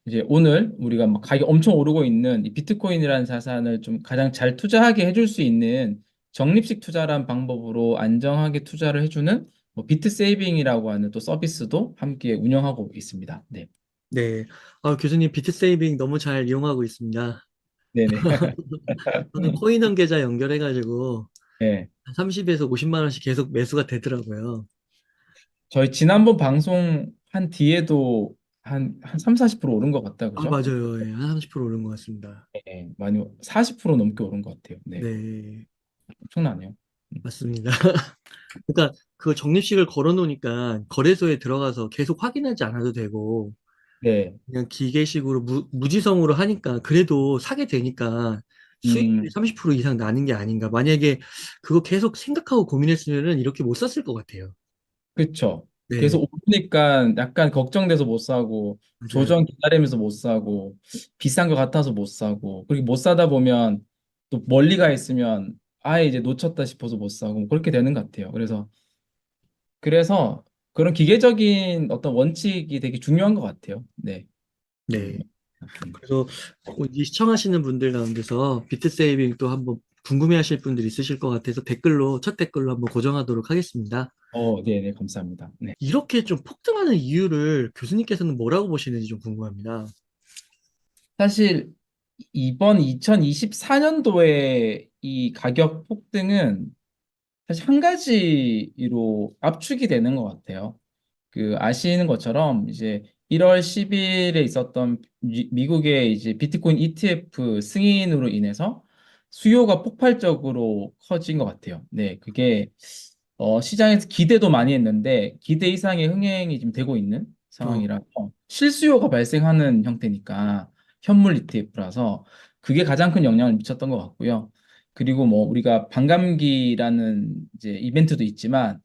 이제 오늘 우리가 막 가격이 엄청 오르고 있는 이 비트코인이라는 자산을 좀 가장 잘 투자하게 해줄 수 있는 적립식 투자란 방법으로 안정하게 투자를 해주는 뭐 비트 세이빙이라고 하는 또 서비스도 함께 운영하고 있습니다. 네. 네. 교수님 비트 세이빙 너무 잘 이용하고 있습니다. 네네. 저는 코인원 계좌 연결해가지고 네. 한 30에서 50만 원씩 계속 매수가 되더라고요. 저희 지난번 방송 한 뒤에도 한 3, 40% 오른 것 같다, 그죠? 맞아요. 예, 한 30% 오른 것 같습니다. 네, 많이 40% 넘게 오른 것 같아요. 네. 네, 엄청나네요. 음. 맞습니다. 그러니까 그 적립식을 걸어 놓으니까 거래소에 들어가서 계속 확인하지 않아도 되고 네. 그냥 기계식으로 무지성으로 하니까 그래도 사게 되니까 수익률이 음, 30% 이상 나는 게 아닌가. 만약에 그거 계속 생각하고 고민했으면은 이렇게 못 샀을 것 같아요. 그쵸. 네, 계속 오르니까 약간 걱정돼서 못 사고, 맞아요. 조정 기다리면서 못 사고, 비싼 것 같아서 못 사고, 그리고 못 사다 보면 또 멀리 가 있으면 아예 이제 놓쳤다 싶어서 못 사고, 그렇게 되는 것 같아요. 그래서 그런 기계적인 어떤 원칙이 되게 중요한 것 같아요. 네. 음, 네. 음. 그래서 이 시청하시는 분들 가운데서 비트 세이빙 또 한번 궁금해하실 분들 있으실 것 같아서 댓글로 첫 댓글로 한번 고정하도록 하겠습니다. 네네, 감사합니다. 네. 이렇게 좀 폭등하는 이유를 교수님께서는 뭐라고 보시는지 좀 궁금합니다. 사실 이번 2024년도에 이 가격 폭등은 사실 한 가지로 압축이 되는 것 같아요. 그 아시는 것처럼 이제 1월 10일에 있었던 미국의 이제 비트코인 ETF 승인으로 인해서 수요가 폭발적으로 커진 것 같아요. 네, 그게 시장에서 기대도 많이 했는데 기대 이상의 흥행이 지금 되고 있는 어, 상황이라서 실수요가 발생하는 형태니까 현물 ETF라서 그게 가장 큰 영향을 미쳤던 것 같고요. 그리고 뭐 우리가 반감기라는 이제 이벤트도 있지만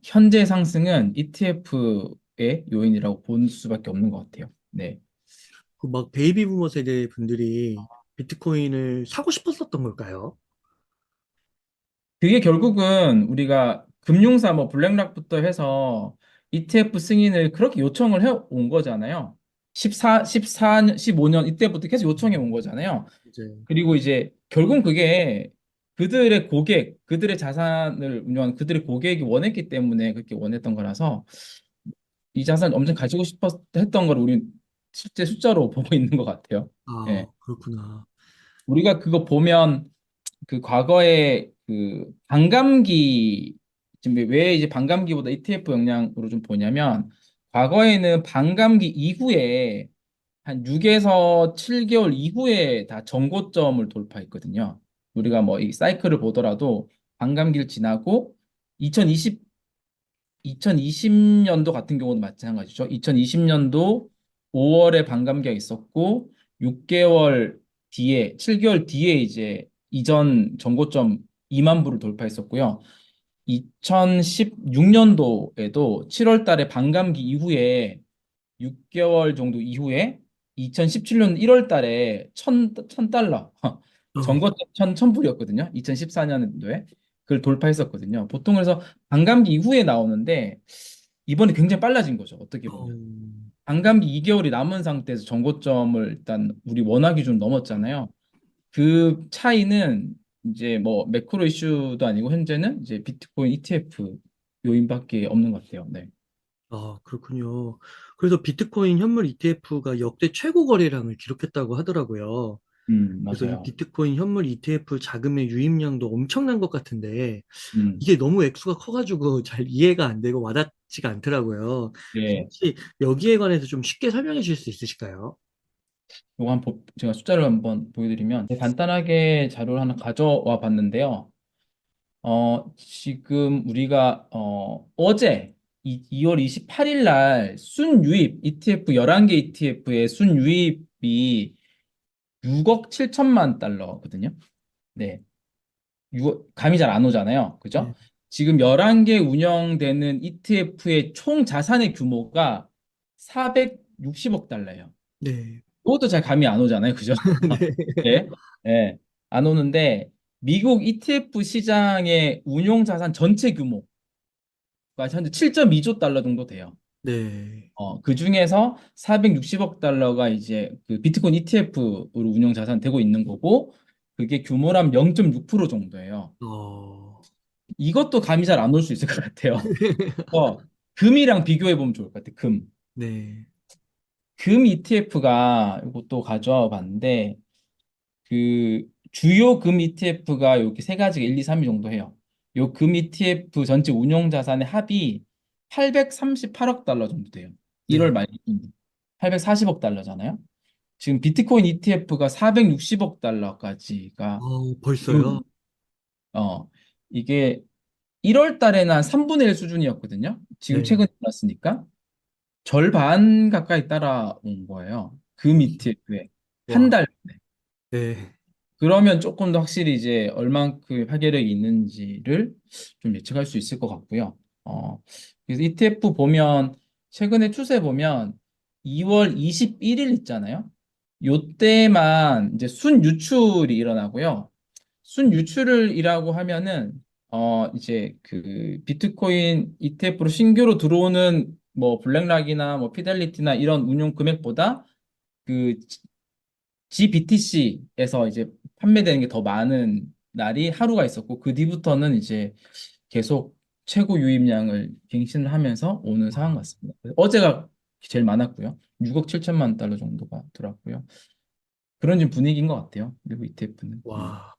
현재 상승은 ETF의 요인이라고 볼 수밖에 없는 것 같아요. 네. 그 막 베이비 부머 세대 분들이 비트코인을 사고 싶었었던 걸까요? 그게 결국은 우리가 금융사 뭐 블랙락부터 해서 ETF 승인을 그렇게 요청을 해 온 거잖아요. 14년, 15년 이때부터 계속 요청해 온 거잖아요. 이제 그리고 이제 결국은 그게 그들의 고객, 그들의 자산을 운영하는 그들의 고객이 원했기 때문에 그렇게 원했던 거라서 이 자산을 엄청 가지고 싶어 했던 걸 우리 실제 숫자로 보고 있는 것 같아요. 예. 그렇구나. 우리가 그거 보면 그 과거에 그 반감기 지금 왜 이제 반감기보다 ETF 영향으로 좀 보냐면 과거에는 반감기 이후에 한 6에서 7개월 이후에 다 정고점을 돌파했거든요. 우리가 뭐 이 사이클을 보더라도 반감기를 지나고 2020 2020년도 같은 경우도 마찬가지죠. 2020년도 5월에 반감기가 있었고 6개월 뒤에 7개월 뒤에 이제 이전 정고점 2만 부를 돌파했었고요. 2016년도에도 7월 달에 반감기 이후에 6개월 정도 이후에 2017년 1월 달에 1000달러 어, 정거점 1000불이었거든요. 2014년도에 그걸 돌파했었거든요. 보통 그래서 반감기 이후에 나오는데 이번에 굉장히 빨라진 거죠. 어떻게 어, 보면. 반감기 2개월이 남은 상태에서 정고점을 일단 우리 원화 기준 넘었잖아요. 그 차이는 이제 뭐 매크로 이슈도 아니고 현재는 이제 비트코인 ETF 요인밖에 없는 것 같아요. 네. 그렇군요. 그래서 비트코인 현물 ETF가 역대 최고 거래량을 기록했다고 하더라고요. 그래서 이 맞아요. 비트코인 현물 ETF 자금의 유입량도 엄청난 것 같은데 음. 이게 너무 액수가 커가지고 잘 이해가 안 되고 와닿지가 않더라고요. 예. 혹시 여기에 관해서 좀 쉽게 설명해 주실 수 있으실까요? 제가 숫자를 한번 보여드리면 간단하게 자료를 하나 가져와 봤는데요. 지금 우리가 어제 2월 28일 날 순유입 ETF 11개 ETF의 순유입이 6억 7천만 달러거든요. 네. 감이 잘 안 오잖아요. 그죠? 네. 지금 11개 운영되는 ETF의 총 자산의 규모가 460억 달러예요. 네. 그것도 잘 감이 안 오잖아요. 그죠? 네. 예, 예, 안 오는데 미국 ETF 시장의 운용 자산 전체 규모가 현재 7.2조 달러 정도 돼요. 네. 그 중에서 460억 달러가 이제 그 비트코인 ETF로 운용 자산 되고 있는 거고, 그게 규모란 0.6% 정도예요. 어, 이것도 감이 잘 안 올 수 있을 것 같아요. 금이랑 비교해 보면 좋을 것 같아요. 금. 네. 금 ETF가 이것도 가져와 봤는데, 그 주요 금 ETF가 이렇게 세 가지가 1, 2, 3위 정도 해요. 요 금 ETF 전체 운용 자산의 합이 838억 달러 정도 돼요. 네. 1월 말 기준 840억 달러잖아요. 지금 비트코인 ETF가 460억 달러까지가 벌써요? 요, 어, 이게 1월 달에는 한 3분의 1 수준이었거든요. 지금 네. 최근에 올랐으니까 절반 가까이 따라온 거예요. 금 ETF에 한 와, 달. 네. 그러면 조금 더 확실히 이제 얼만큼 파괴력이 있는지를 좀 예측할 수 있을 것 같고요. 그래서 ETF 보면 최근에 추세 보면 2월 21일 있잖아요. 요때만 이제 순유출이 일어나고요. 순유출이라고 하면은 이제 그 비트코인 ETF로 신규로 들어오는 뭐 블랙락이나 뭐 피델리티나 이런 운용 금액보다 그 GBTC에서 이제 판매되는 게 더 많은 날이 하루가 있었고 그 뒤부터는 이제 계속 최고 유입량을 갱신을 하면서 오는 상황 와, 같습니다. 어제가 제일 많았고요. 6억 7천만 달러 정도가 들어왔고요. 그런 좀 분위기인 것 같아요. 미국 ETF는. 이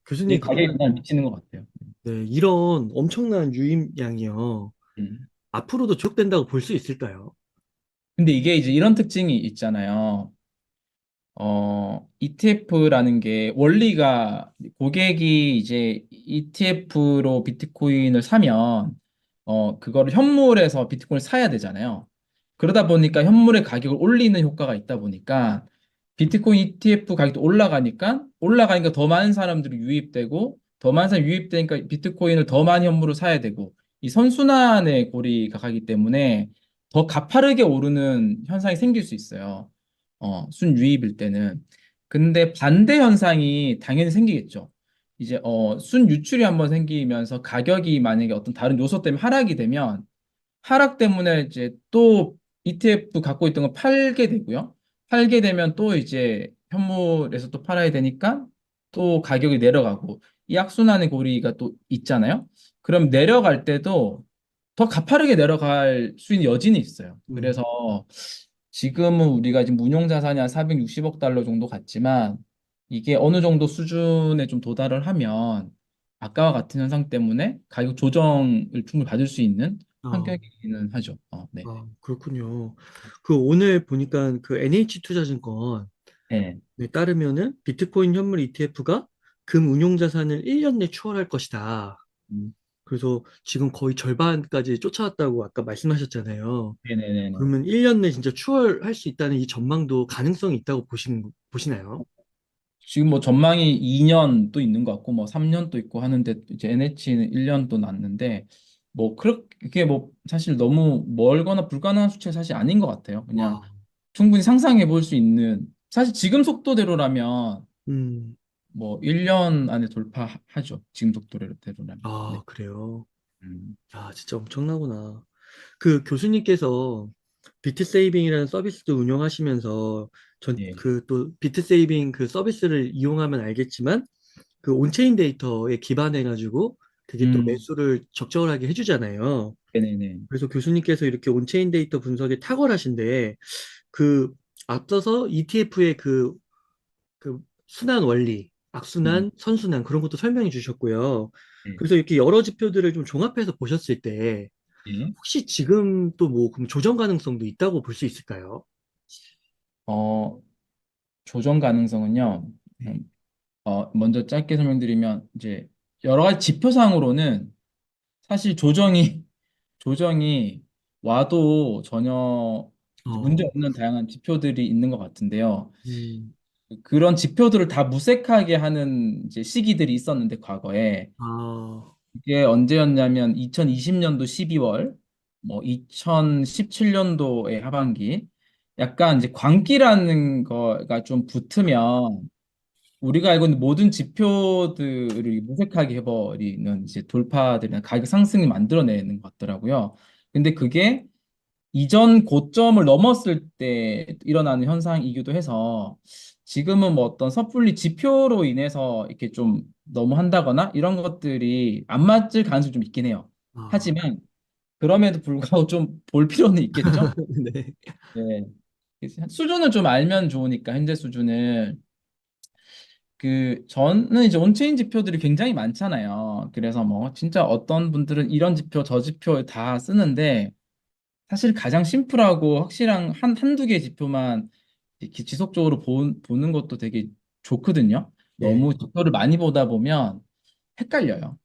교수님, 가격에 그러면, 영향을 미치는 것 같아요. 네, 이런 엄청난 유입량이요. 음. 앞으로도 지속된다고 볼 수 있을까요? 근데 이게 이제 이런 특징이 있잖아요. ETF라는 게 원리가 고객이 이제 ETF로 비트코인을 사면 그거를 현물에서 비트코인을 사야 되잖아요. 그러다 보니까 현물의 가격을 올리는 효과가 있다 보니까 비트코인 ETF 가격이 올라가니까 더 많은 사람들이 유입되고 더 많은 사람이 유입되니까 비트코인을 더 많이 현물을 사야 되고 이 선순환의 고리가 가기 때문에 더 가파르게 오르는 현상이 생길 수 있어요. 순유입일 때는. 근데 반대 현상이 당연히 생기겠죠. 이제 순유출이 한번 생기면서 가격이 만약에 어떤 다른 요소 때문에 하락이 되면 하락 때문에 이제 또 ETF 갖고 있던 거 팔게 되고요. 팔게 되면 또 이제 현물에서 또 팔아야 되니까 또 가격이 내려가고 이 악순환의 고리가 또 있잖아요. 그럼 내려갈 때도 더 가파르게 내려갈 수 있는 여지는 있어요. 음, 그래서 지금은 우리가 지금 운용 자산이 한 460억 달러 정도 같지만 이게 어느 정도 수준에 좀 도달을 하면 아까와 같은 현상 때문에 가격 조정을 충분히 받을 수 있는 아, 환경이기는 하죠. 네. 그렇군요. 그 오늘 보니까 그 NH투자증권에 네. 따르면은 비트코인 현물 ETF가 금 운용 자산을 1년 내 추월할 것이다. 음, 그래서 지금 거의 절반까지 쫓아왔다고 아까 말씀하셨잖아요. 네네네네. 그러면 1년 내 진짜 추월할 수 있다는 이 전망도 가능성이 있다고 보시나요? 지금 뭐 전망이 2년도 있는 것 같고 뭐 3년도 있고 하는데 이제 NH는 1년도 났는데 뭐 그렇게 뭐 사실 너무 멀거나 불가능한 수치가 사실 아닌 것 같아요. 그냥 와, 충분히 상상해 볼 수 있는 사실 지금 속도대로라면 음, 뭐 1년 안에 돌파하죠. 지금 속도대로라면. 네. 그래요. 음, 진짜 엄청나구나. 그 교수님께서 비트세이빙이라는 서비스도 운영하시면서 전 예. 그 또 비트세이빙 그 서비스를 이용하면 알겠지만 그 온체인 데이터에 기반해 가지고 그게 또 음, 매수를 적절하게 해주잖아요. 네네네. 그래서 교수님께서 이렇게 온체인 데이터 분석에 탁월하신데 그 앞서서 ETF의 그 순환 원리, 음, 악순환, 선순환 그런 것도 설명해 주셨고요. 예. 그래서 이렇게 여러 지표들을 좀 종합해서 보셨을 때 예. 혹시 지금 또 뭐 그럼 조정 가능성도 있다고 볼 수 있을까요? 어, 조정 가능성은요. 네. 먼저 짧게 설명드리면 이제 여러 가지 지표상으로는 사실 조정이 와도 전혀 이제 문제 어, 없는 다양한 지표들이 있는 것 같은데요. 음, 그런 지표들을 다 무색하게 하는 이제 시기들이 있었는데 과거에 아, 이게 언제였냐면 2020년도 12월, 뭐 2017년도의 하반기, 약간 이제 광기라는 거가 좀 붙으면 우리가 알고 있는 모든 지표들을 무색하게 해버리는 이제 돌파들이나 가격 상승을 만들어내는 것 같더라고요. 근데 그게 이전 고점을 넘었을 때 일어나는 현상이기도 해서 지금은 뭐 어떤 섣불리 지표로 인해서 이렇게 좀 너무 한다거나 이런 것들이 안 맞을 가능성이 좀 있긴 해요. 아, 하지만 그럼에도 불구하고 좀 볼 필요는 있겠죠? 네. 네. 수준을 좀 알면 좋으니까 현재 수준을 저는 이제 온체인 지표들이 굉장히 많잖아요. 그래서 뭐 진짜 어떤 분들은 이런 지표 저 지표 다 쓰는데 사실 가장 심플하고 확실한 한두 개 지표만 이렇게 지속적으로 보는 것도 되게 좋거든요. 네. 너무 지표를 많이 보다 보면 헷갈려요.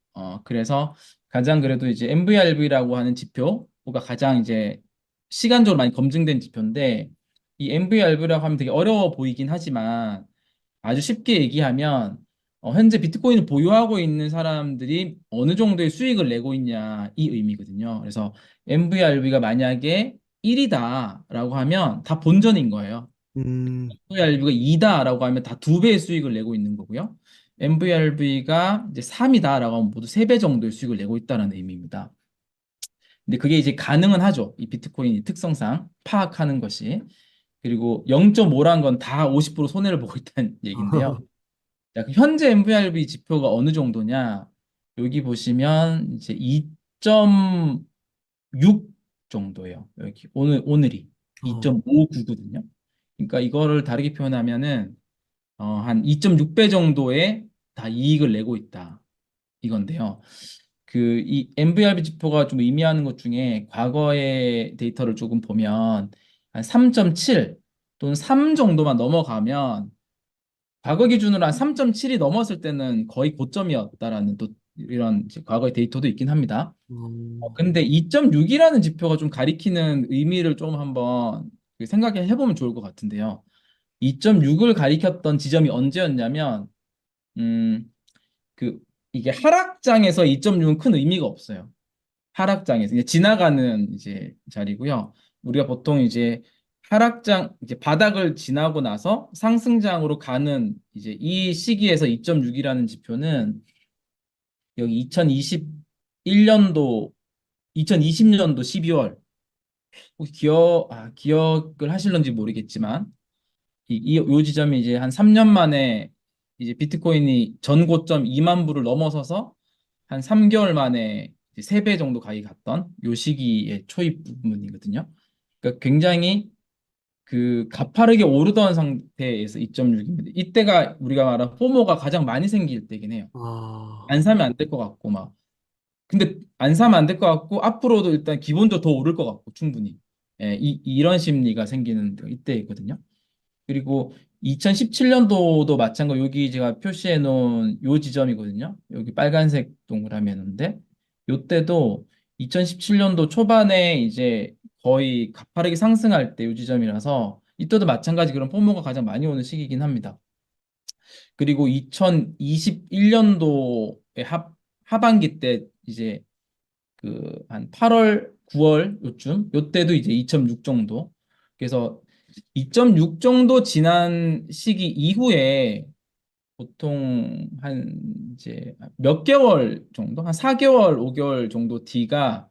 그래서 가장 그래도 이제 MVRV라고 하는 지표가 가장 이제 시간적으로 많이 검증된 지표인데 이 MVRV라고 하면 되게 어려워 보이긴 하지만 아주 쉽게 얘기하면 현재 비트코인을 보유하고 있는 사람들이 어느 정도의 수익을 내고 있냐 이 의미거든요. 그래서 MVRV가 만약에 1이다라고 하면 다 본전인 거예요. 음, MVRV가 2다라고 하면 다 두 배의 수익을 내고 있는 거고요. MVRV가 이제 3이다라고 하면 모두 3배 정도의 수익을 내고 있다는 의미입니다. 근데 그게 이제 가능은 하죠. 이 비트코인 특성상 파악하는 것이. 그리고 0.5란 건 다 50% 손해를 보고 있다는 얘기인데요. 자, 그 현재 MVRV 지표가 어느 정도냐? 여기 보시면 이제 2.6 정도예요. 여기 오늘이 어, 2.59거든요. 그러니까 이거를 다르게 표현하면은 한 2.6배 정도의 다 이익을 내고 있다. 이건데요. 이 MVRV 지표가 좀 의미하는 것 중에 과거의 데이터를 조금 보면 한 3.7 또는 3 정도만 넘어가면 과거 기준으로 한 3.7이 넘었을 때는 거의 고점이었다라는 또 이런 이제 과거의 데이터도 있긴 합니다. 어, 근데 2.6이라는 지표가 좀 가리키는 의미를 좀 한번 생각해 보면 좋을 것 같은데요. 2.6을 가리켰던 지점이 언제였냐면, 음, 그, 이게 하락장에서 2.6은 큰 의미가 없어요. 하락장에서 이제 지나가는 이제 자리고요. 우리가 보통 이제 하락장 이제 바닥을 지나고 나서 상승장으로 가는 이제 이 시기에서 2.6이라는 지표는 여기 2021년도 2020년도 12월 혹시 기억을 하실런지 모르겠지만 요 지점이 이제 한 3년 만에 이제 비트코인이 전 고점 2만 불을 넘어서서 한 3개월 만에 3배 정도 가격이 갔던 요 시기의 초입 부분이거든요. 그러니까 굉장히 가파르게 오르던 상태에서 2.6입니다. 이때가 우리가 말한 포모가 가장 많이 생길 때긴 해요. 아, 안 사면 안 될 것 같고 막. 근데 안 사면 안 될 것 같고 앞으로도 일단 기본적으로 더 오를 것 같고 충분히. 예, 이런 심리가 생기는 이때거든요. 그리고 2017년도도 마찬가지 여기 제가 표시해 놓은 요 지점이거든요. 여기 빨간색 동그라미였는데 요때도 2017년도 초반에 이제 거의 가파르게 상승할 때 요 지점이라서 이때도 마찬가지 그런 포모가 가장 많이 오는 시기이긴 합니다. 그리고 2021년도의 하반기 때 이제 한 8월, 9월 요쯤 요때도 이제 2.6 정도. 그래서 2.6 정도 지난 시기 이후에 보통 한 이제 몇 개월 정도, 한 4개월, 5개월 정도 뒤가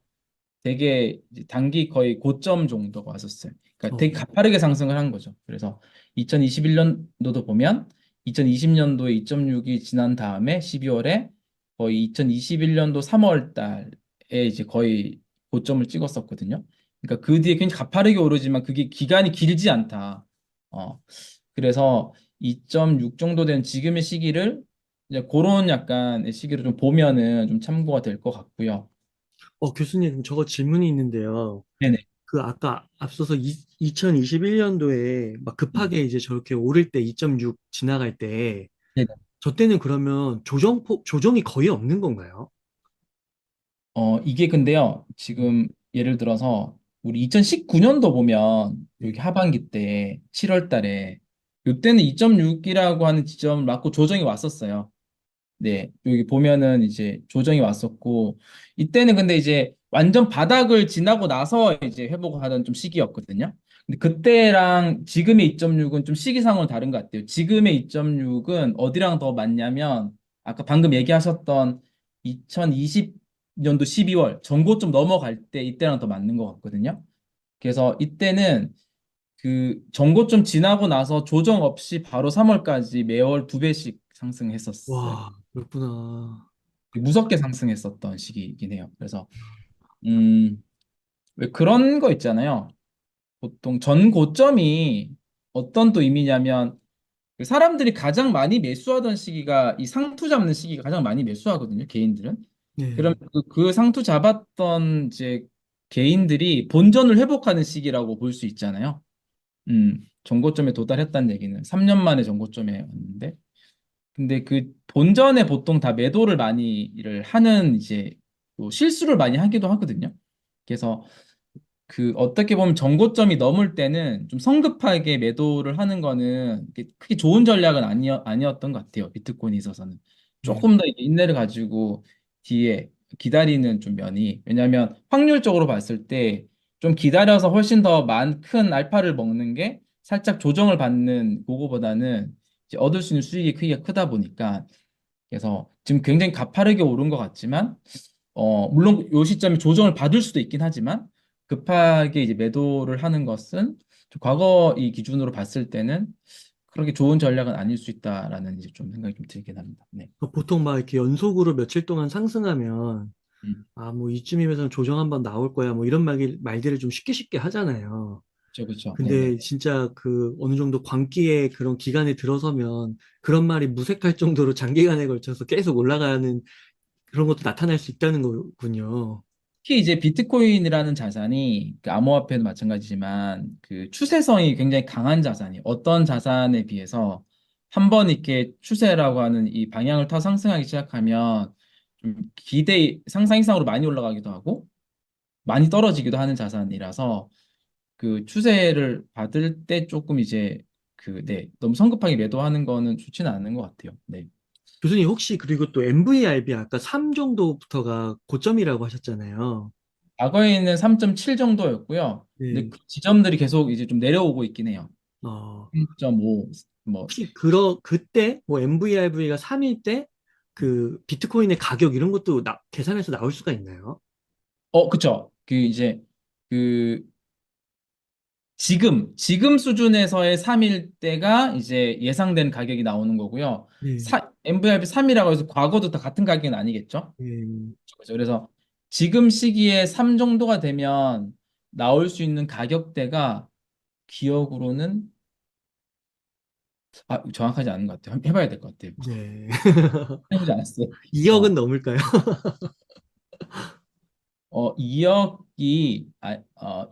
되게 이제 단기 거의 고점 정도가 왔었어요. 그러니까 되게 어, 가파르게 상승을 한 거죠. 그래서 2021년도도 보면 2020년도에 2.6이 지난 다음에 12월에 거의 2021년도 3월 달에 이제 거의 고점을 찍었었거든요. 그러니까 그 뒤에 굉장히 가파르게 오르지만 그게 기간이 길지 않다. 그래서 2.6 정도 된 지금의 시기를 이제 그런 약간의 시기를 좀 보면은 좀 참고가 될 것 같고요. 교수님, 저거 질문이 있는데요. 네네. 그 아까 앞서서 2021년도에 막 급하게 이제 저렇게 오를 때 2.6 지나갈 때, 네네. 저 때는 그러면 조정이 거의 없는 건가요? 이게 근데요, 지금 예를 들어서 우리 2019년도 보면 여기 네. 하반기 때 7월 달에 요때는 2.6이라고 하는 지점을 맞고 조정이 왔었어요. 네, 여기 보면은 이제 조정이 왔었고 이때는 근데 이제 완전 바닥을 지나고 나서 이제 회복하던 좀 시기였거든요. 근데 그때랑 지금의 2.6은 좀 시기상으로 다른 것 같아요. 지금의 2.6은 어디랑 더 맞냐면 아까 방금 얘기하셨던 2020년도 12월 전고점 넘어갈 때 이때랑 더 맞는 것 같거든요. 그래서 이때는 그 전고점 지나고 나서 조정 없이 바로 3월까지 매월 2배씩 상승했었어요. 와, 그렇구나. 무섭게 상승했었던 시기이긴 해요. 그래서 음, 왜 그런 거 있잖아요. 보통 전 고점이 어떤 또 의미냐면 그 사람들이 가장 많이 매수하던 시기가 이 상투 잡는 시기가 가장 많이 매수하거든요, 개인들은. 그럼 네. 그 상투 잡았던 이제 개인들이 본전을 회복하는 시기라고 볼 수 있잖아요. 전고점에 도달했다는 얘기는 3년 만에 전고점에 왔는데, 근데 그 본전에 보통 다 매도를 많이를 하는 이제 또 실수를 많이 하기도 하거든요. 그래서 그 어떻게 보면 정고점이 넘을 때는 좀 성급하게 매도를 하는 거는 크게 좋은 전략은 아니었던 것 같아요. 비트코인에 있어서는. 네. 조금 더 이제 인내를 가지고 뒤에 기다리는 좀 면이, 왜냐하면 확률적으로 봤을 때 좀 기다려서 훨씬 더 큰 알파를 먹는 게 살짝 조정을 받는 그거보다는 이제 얻을 수 있는 수익의 크기가 크다 보니까, 그래서 지금 굉장히 가파르게 오른 것 같지만 물론 요 시점에 조정을 받을 수도 있긴 하지만 급하게 이제 매도를 하는 것은 좀 과거 이 기준으로 봤을 때는 그렇게 좋은 전략은 아닐 수 있다라는 이제 좀 생각이 좀 들긴 합니다. 네. 보통 막 이렇게 연속으로 며칠 동안 상승하면, 음, 아, 뭐 이쯤이면 조정 한번 나올 거야. 뭐 이런 말들을 좀 쉽게 쉽게 하잖아요. 그렇죠, 그렇죠. 네네. 근데 진짜 그 어느 정도 광기의 그런 기간에 들어서면 그런 말이 무색할 정도로 장기간에 걸쳐서 계속 올라가는 그런 것도 나타날 수 있다는 거군요. 특히 이제 비트코인이라는 자산이 그 암호화폐도 마찬가지지만 그 추세성이 굉장히 강한 자산이, 어떤 자산에 비해서 한 번 이렇게 추세라고 하는 이 방향을 타 상승하기 시작하면 좀 상상 이상으로 많이 올라가기도 하고 많이 떨어지기도 하는 자산이라서 그 추세를 받을 때 조금 이제 네, 너무 성급하게 매도하는 거는 좋지는 않은 것 같아요. 네. 교수님 혹시 그리고 또 MVRB 아까 3 정도부터가 고점이라고 하셨잖아요. 과거에는 3.7 정도였고요. 근데 네. 그 지점들이 계속 이제 좀 내려오고 있긴 해요. 어, 3.5, 뭐, 혹시 그때 뭐 MVRV가 3일 때 그 비트코인의 가격 이런 것도 계산해서 나올 수가 있나요? 그쵸. 그 이제 그 지금 수준에서의 3일 때가 이제 예상된 가격이 나오는 거고요. 네. MVRV 3이라고 해서 과거도 다 같은 가격은 아니겠죠? 네. 그죠. 그래서 지금 시기에 3 정도가 되면 나올 수 있는 가격대가 기억으로는 정확하지 않은 것 같아요. 해봐야 될 것 같아요. 네. 해보지 않았어요. 2억은 어, 넘을까요? 2억이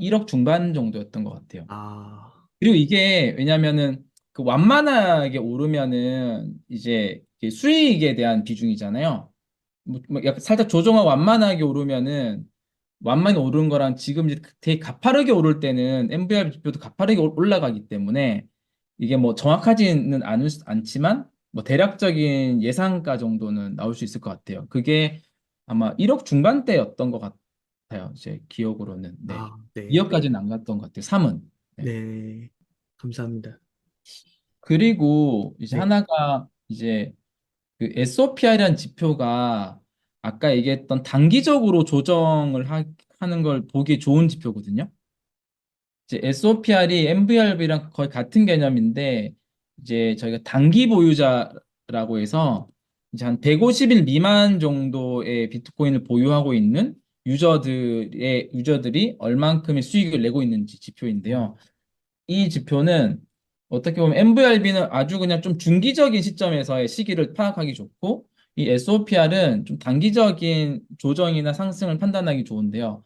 1억 중반 정도였던 것 같아요. 아, 그리고 이게 왜냐면은 그 완만하게 오르면은 이제 이게 수익에 대한 비중이잖아요. 뭐 약간 살짝 조정하고 완만하게 오르면은 완만히 오른 거랑 지금 이제 되게 가파르게 오를 때는 MVR 지표도 가파르게 올라가기 때문에 이게 뭐 정확하지는 않지만 뭐 대략적인 예상가 정도는 나올 수 있을 것 같아요. 그게 아마 1억 중반대였던 것 같아요. 제 기억으로는. 네. 네. 2억까지는 안 갔던 것 같아요. 3은. 네. 네. 감사합니다. 그리고 이제 네. 하나가 이제 그 SOPR이라는 지표가 아까 얘기했던 단기적으로 하는 걸 보기 좋은 지표거든요. 이제 SOPR이 MVRB랑 거의 같은 개념인데 이제 저희가 단기 보유자라고 해서 이제 한 150일 미만 정도의 비트코인을 보유하고 있는 유저들이 얼만큼의 수익을 내고 있는지 어, 지표인데요. 이 지표는 어떻게 보면 MVRB는 아주 그냥 좀 중기적인 시점에서의 시기를 파악하기 좋고, 이 SOPR은 좀 단기적인 조정이나 상승을 판단하기 좋은데요.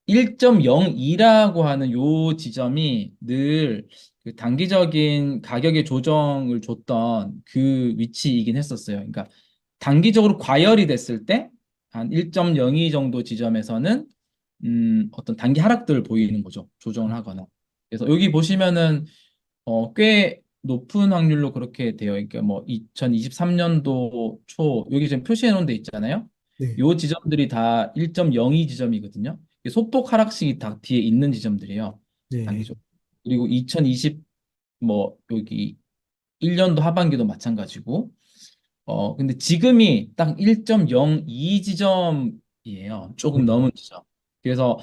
1.02라고 하는 요 지점이 늘 그 단기적인 가격의 조정을 줬던 그 위치이긴 했었어요. 그러니까 단기적으로 과열이 됐을 때 한 1.02 정도 지점에서는 어떤 단기 하락들을 보이는 거죠. 조정을 하거나. 그래서 여기 보시면은 꽤 높은 확률로 그렇게 돼요. 그러니까 뭐 2023년도 초 여기 지금 표시해 놓은 데 있잖아요. 네. 요 지점들이 다 1.02 지점이거든요. 소폭 하락식이 다 뒤에 있는 지점들이에요. 네. 단기적으로. 그리고 2020 뭐 여기 1년도 하반기도 마찬가지고. 근데 지금이 딱 1.02 지점이에요. 조금 네. 넘은 지점. 그래서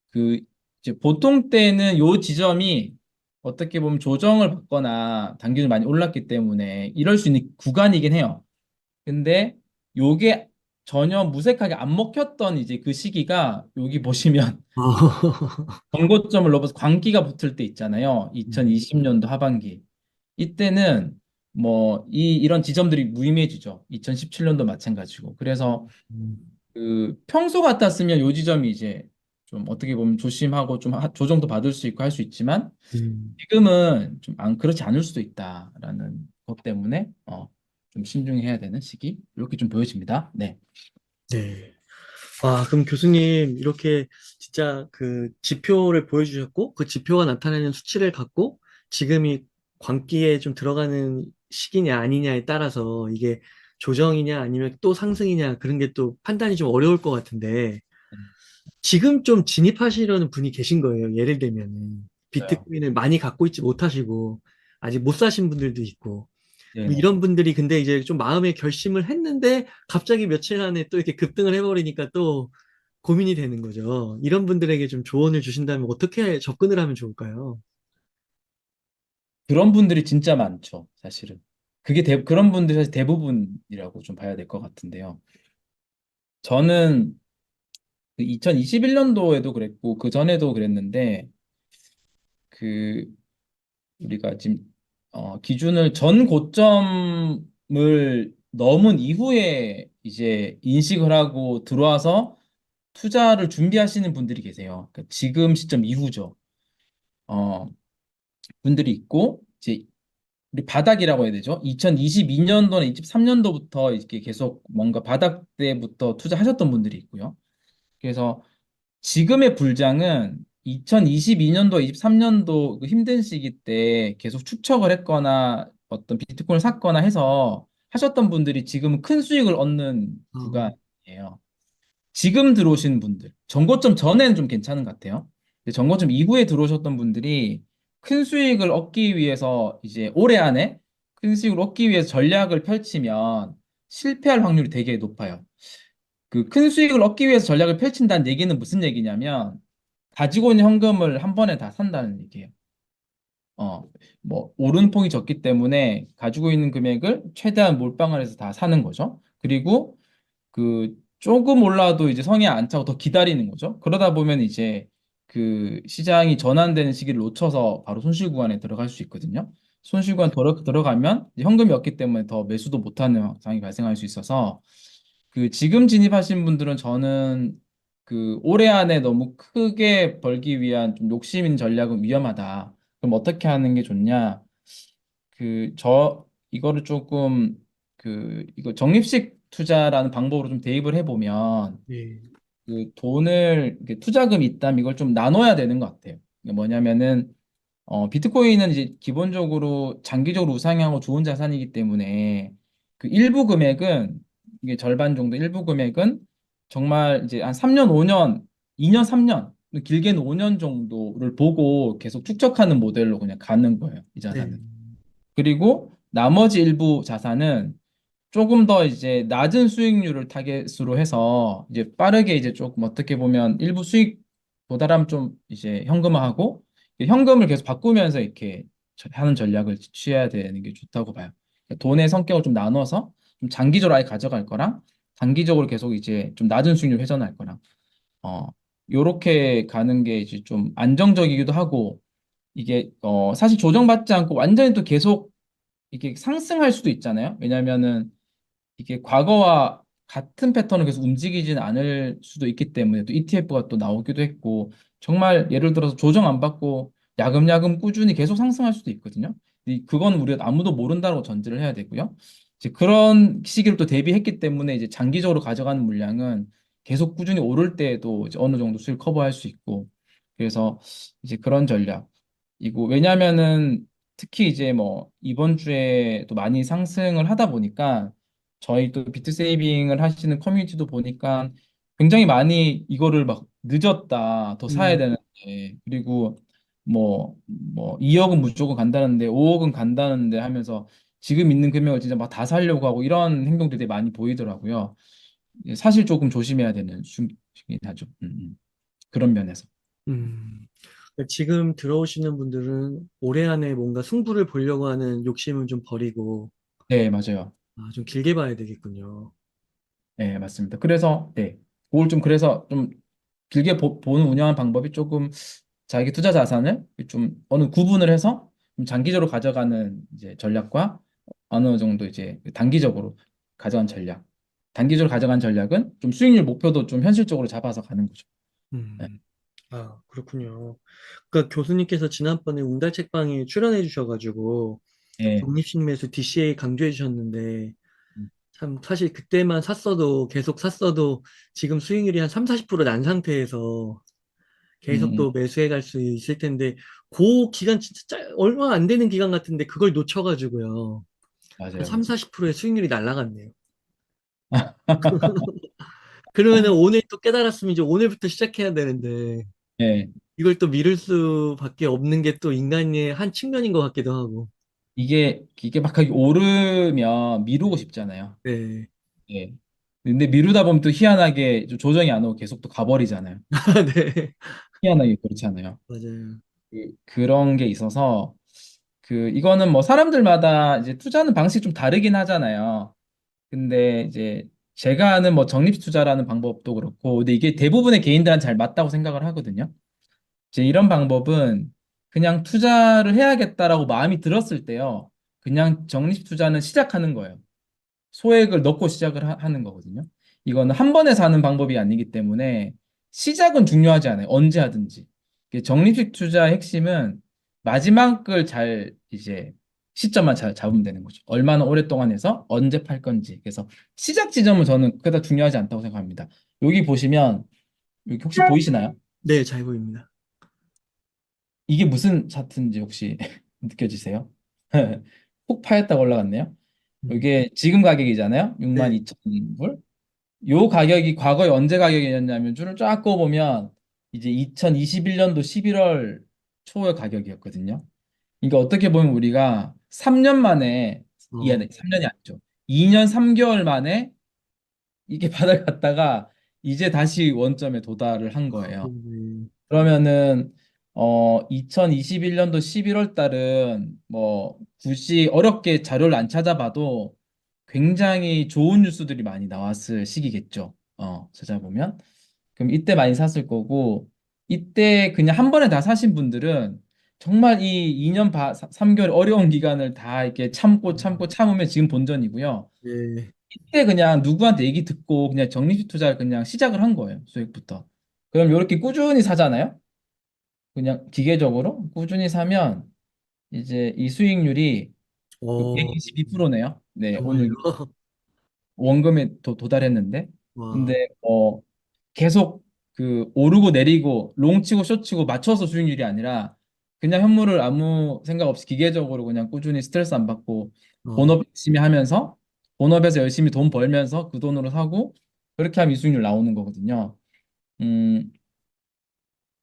그 이제 보통 때는 요 지점이 어떻게 보면 조정을 받거나 단기준이 많이 올랐기 때문에 이럴 수 있는 구간이긴 해요. 근데 요게 전혀 무색하게 안 먹혔던 이제 그 시기가 여기 보시면 전고점을 넘어서 광기가 붙을 때 있잖아요. 2020년도 하반기. 이때는 뭐 이런 지점들이 무의미해지죠. 2017년도 마찬가지고. 그래서 그 평소 같았으면 요 지점이 이제 좀 어떻게 보면 조심하고 좀 조정도 받을 수 있고 할 수 있지만 음. 지금은 좀 안 그렇지 않을 수도 있다라는 것 때문에 좀 신중해야 되는 시기 이렇게 좀 보여집니다. 네. 네. 아, 그럼 교수님, 이렇게 진짜 그 지표를 보여주셨고, 그 지표가 나타내는 수치를 갖고, 지금이 광기에 좀 들어가는 시기냐 아니냐에 따라서 이게 조정이냐 아니면 또 상승이냐 그런 게 또 판단이 좀 어려울 것 같은데, 지금 좀 진입하시려는 분이 계신 거예요. 예를 들면은, 맞아요. 비트코인을 많이 갖고 있지 못하시고, 아직 못 사신 분들도 있고, 뭐 네네. 이런 분들이 근데 이제 좀 마음의 결심을 했는데, 갑자기 며칠 안에 또 이렇게 급등을 해버리니까 또 고민이 되는 거죠. 이런 분들에게 좀 조언을 주신다면 어떻게 접근을 하면 좋을까요? 그런 분들이 진짜 많죠, 사실은. 그런 분들이 사실 대부분이라고 좀 봐야 될 것 같은데요. 저는 2021년도에도 그랬고, 그 전에도 그랬는데, 그, 우리가 지금, 기준을 전 고점을 넘은 이후에 이제 인식을 하고 들어와서 투자를 준비하시는 분들이 계세요. 그러니까 지금 시점 이후죠. 어, 분들이 있고, 이제 우리 바닥이라고 해야 되죠. 2022년도나 23년도부터 이렇게 계속 뭔가 바닥 때부터 투자하셨던 분들이 있고요. 그래서 지금의 불장은 2022년도, 23년도 그 힘든 시기 때 계속 축적을 했거나 어떤 비트코인을 샀거나 해서 하셨던 분들이 지금 큰 수익을 얻는 어, 구간이에요. 지금 들어오신 분들, 정고점 전에는 좀 괜찮은 것 같아요. 근데 정고점 이후에 들어오셨던 분들이 큰 수익을 얻기 위해서 이제 올해 안에 큰 수익을 얻기 위해서 전략을 펼치면 실패할 확률이 되게 높아요. 그 큰 수익을 얻기 위해서 전략을 펼친다는 얘기는 무슨 얘기냐면 가지고 있는 현금을 한 번에 다 산다는 얘기예요. 어, 뭐 오름폭이 적기 때문에 가지고 있는 금액을 최대한 몰빵을 해서 다 사는 거죠. 그리고 그 조금 올라도 이제 성에 안 차고 더 기다리는 거죠. 그러다 보면 이제 그 시장이 전환되는 시기를 놓쳐서 바로 손실 구간에 들어갈 수 있거든요. 손실 구간 들어가면 이제 현금이 없기 때문에 더 매수도 못하는 상황이 발생할 수 있어서 그 지금 진입하신 분들은 저는 그 올해 안에 너무 크게 벌기 위한 좀 욕심 있는 전략은 위험하다. 그럼 어떻게 하는 게 좋냐? 이거를 조금 이거 적립식 투자라는 방법으로 좀 대입을 해보면 네. 그 돈을 투자금이 있다면 이걸 좀 나눠야 되는 것 같아요. 이게 뭐냐면은 비트코인은 이제 기본적으로 장기적으로 우상향하고 좋은 자산이기 때문에 그 일부 금액은 이게 절반 정도 일부 금액은 정말 이제 한 3년, 5년, 2년, 3년, 길게는 5년 정도를 보고 계속 축적하는 모델로 그냥 가는 거예요. 이 네. 자산은. 그리고 나머지 일부 자산은 조금 더 이제 낮은 수익률을 타겟으로 해서 이제 빠르게 이제 조금 어떻게 보면 일부 수익 보다람 좀 이제 현금화하고 현금을 계속 바꾸면서 이렇게 하는 전략을 취해야 되는 게 좋다고 봐요. 그러니까 돈의 성격을 좀 나눠서 좀 장기적으로 아예 가져갈 거랑 단기적으로 계속 이제 좀 낮은 수익률 회전할 거랑 어 요렇게 가는 게 이제 좀 안정적이기도 하고 이게 사실 조정받지 않고 완전히 또 계속 이게 상승할 수도 있잖아요. 왜냐면은 이게 과거와 같은 패턴을 계속 움직이지는 않을 수도 있기 때문에 또 ETF가 또 나오기도 했고 정말 예를 들어서 조정 안 받고 야금야금 꾸준히 계속 상승할 수도 있거든요. 그건 우리가 아무도 모른다고 전제를 해야 되고요. 이제 그런 시기를 또 대비했기 때문에 이제 장기적으로 가져가는 물량은 계속 꾸준히 오를 때에도 이제 어느 정도 수익 커버할 수 있고 그래서 이제 그런 전략. 이고 왜냐면은 특히 이제 뭐 이번 주에 또 많이 상승을 하다 보니까 저희 또 비트 세이빙을 하시는 커뮤니티도 보니까 굉장히 많이 이거를 막 늦었다, 더 사야 음, 되는데, 그리고 뭐 2억은 무조건 간다는데, 5억은 간다는데 하면서 지금 있는 금액을 진짜 막 다 살려고 하고 이런 행동들이 많이 보이더라고요. 사실 조금 조심해야 되는 순이긴 하죠. 그런 면에서. 음. 지금 들어오시는 분들은 올해 안에 뭔가 승부를 보려고 하는 욕심은 좀 버리고, 네, 맞아요. 좀 길게 봐야 되겠군요. 네, 맞습니다. 그래서, 네. 그걸 좀, 그래서 좀 길게 보는 운영하는 방법이 조금 자기 투자 자산을 좀 어느 구분을 해서 좀 장기적으로 가져가는 이제 전략과 어느 정도 이제 단기적으로 가져간 전략. 단기적으로 가져간 전략은 좀 수익률 목표도 좀 현실적으로 잡아서 가는 거죠. 네. 음. 그렇군요. 그러니까 교수님께서 지난번에 웅달 책방에 출연해 주셔가지고, 네. 적립식 매수 DCA 강조해 주셨는데, 참, 사실 그때만 샀어도, 계속 샀어도, 지금 수익률이 한 3, 40% 난 상태에서 계속 음, 또 매수해 갈 수 있을 텐데, 그 기간 진짜 얼마 안 되는 기간 같은데, 그걸 놓쳐가지고요. 한 맞아요, 3, 맞아요. 40%의 수익률이 날아갔네요. 그러면은 오늘 또 깨달았으면 이제 오늘부터 시작해야 되는데, 네. 이걸 또 미룰 수밖에 없는 게 또 인간의 한 측면인 것 같기도 하고. 이게 막 오르면 미루고 네. 싶잖아요. 네. 예. 근데 미루다 보면 또 희한하게 좀 조정이 안 오고 계속 또 가버리잖아요. 네. 희한하게 그렇잖아요. 맞아요. 그런 게 있어서 이거는 뭐 사람들마다 이제 투자하는 방식이 좀 다르긴 하잖아요. 근데 이제 제가 아는 뭐 적립 투자라는 방법도 그렇고, 근데 이게 대부분의 개인들한테 잘 맞다고 생각을 하거든요. 이제 이런 방법은 그냥 투자를 해야겠다라고 마음이 들었을 때요. 그냥 적립 투자는 시작하는 거예요. 소액을 넣고 시작을 하는 거거든요. 이거는 한 번에 사는 방법이 아니기 때문에 시작은 중요하지 않아요. 언제 하든지. 이게 적립식 투자의 핵심은 마지막을 잘 이제 시점만 잘 잡으면 되는 거죠. 얼마나 오랫동안 해서 언제 팔 건지. 그래서 시작 지점은 저는 그다지 중요하지 않다고 생각합니다. 여기 보시면 여기 혹시 보이시나요? 네, 잘 보입니다. 이게 무슨 차트인지 혹시 느껴지세요? 푹 파였다가 올라갔네요. 음. 이게 지금 가격이잖아요. 6만 네. 2천 불. 요 가격이 과거에 언제 가격이었냐면 줄을 쫙 그어보면 이제 2021년도 11월 초의 가격이었거든요. 그러니까 어떻게 보면 우리가 3년 만에, 어, 3년이 아니죠. 2년 3개월 만에 이게 바닥 갔다가 이제 다시 원점에 도달을 한 거예요. 네. 그러면은 2021년도 11월 달은 뭐 굳이 어렵게 자료를 안 찾아봐도 굉장히 좋은 뉴스들이 많이 나왔을 시기겠죠. 찾아보면. 그럼 이때 많이 샀을 거고 이때 그냥 한 번에 다 사신 분들은 정말 이 2년 3개월 어려운 기간을 다 이렇게 참고 참고 참으면 지금 본전이고요. 네. 이때 그냥 누구한테 얘기 듣고 그냥 적립식 투자를 그냥 시작을 한 거예요. 수익부터. 그럼 이렇게 꾸준히 사잖아요. 그냥 기계적으로 꾸준히 사면 이제 이 수익률이 어, 122%네요. 네, 정말요? 오늘 원금에 도달했는데. 와, 근데 계속 오르고 내리고 롱 치고 숏 치고 맞춰서 수익률이 아니라 그냥 현물을 아무 생각 없이 기계적으로 그냥 꾸준히 스트레스 안 받고 어, 본업 열심히 하면서 본업에서 열심히 돈 벌면서 그 돈으로 사고 그렇게 하면 이 수익률 나오는 거거든요. 음,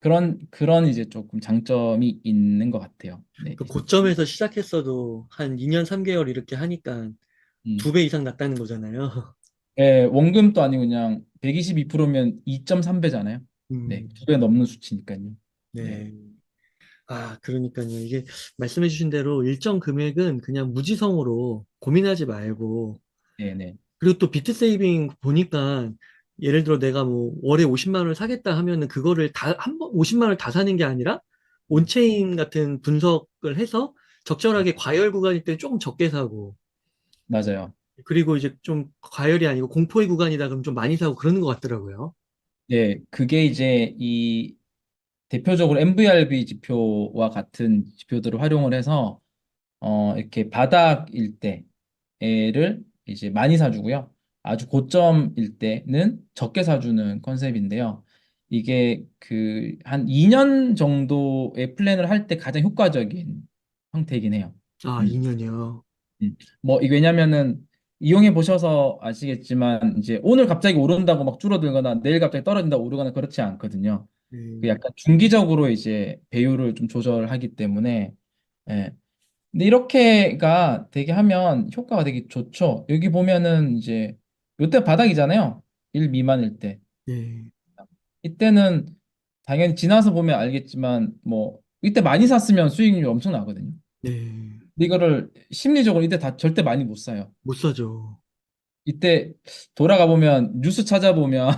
그런 이제 조금 장점이 있는 것 같아요. 네. 그 고점에서 시작했어도 한 2년 3개월 이렇게 하니까 음. 2배 이상 났다는 거잖아요. 예, 원금도 아니고 그냥 122%면 2.3배잖아요. 네, 음, 2배 넘는 수치니까요. 네, 네. 그러니까요. 이게 말씀해주신 대로 일정 금액은 그냥 무지성으로 고민하지 말고, 네, 네, 그리고 또 비트 세이빙 보니까 예를 들어 내가 뭐 월에 50만 원을 사겠다 하면은 그거를 다, 한 번, 50만 원을 다 사는 게 아니라 온체인 같은 분석을 해서 적절하게 과열 구간일 때 조금 적게 사고, 맞아요. 그리고 이제 좀 과열이 아니고 공포의 구간이다 그러면 좀 많이 사고 그러는 것 같더라고요. 네, 그게 이제 이 대표적으로 MVRV 지표와 같은 지표들을 활용을 해서 이렇게 바닥일 때를 이제 많이 사주고요. 아주 고점일 때는 적게 사주는 컨셉인데요. 이게 한 2년 정도의 플랜을 할 때 가장 효과적인 형태이긴 해요. 음. 2년이요. 뭐, 이게 왜냐면은 이용해 보셔서 아시겠지만 이제 오늘 갑자기 오른다고 막 줄어들거나 내일 갑자기 떨어진다고 오르거나 그렇지 않거든요. 네. 약간 중기적으로 이제 배율을 좀 조절하기 때문에 예. 근데 이렇게가 되게 하면 효과가 되게 좋죠. 여기 보면은 이제 요때 바닥이잖아요. 1 미만일 때. 네. 이때는 당연히 지나서 보면 알겠지만 뭐 이때 많이 샀으면 수익률이 엄청 나거든요. 네. 근데 이거를 심리적으로 이때 다 절대 많이 못 사요. 못 사죠. 이때 돌아가 보면 뉴스 찾아보면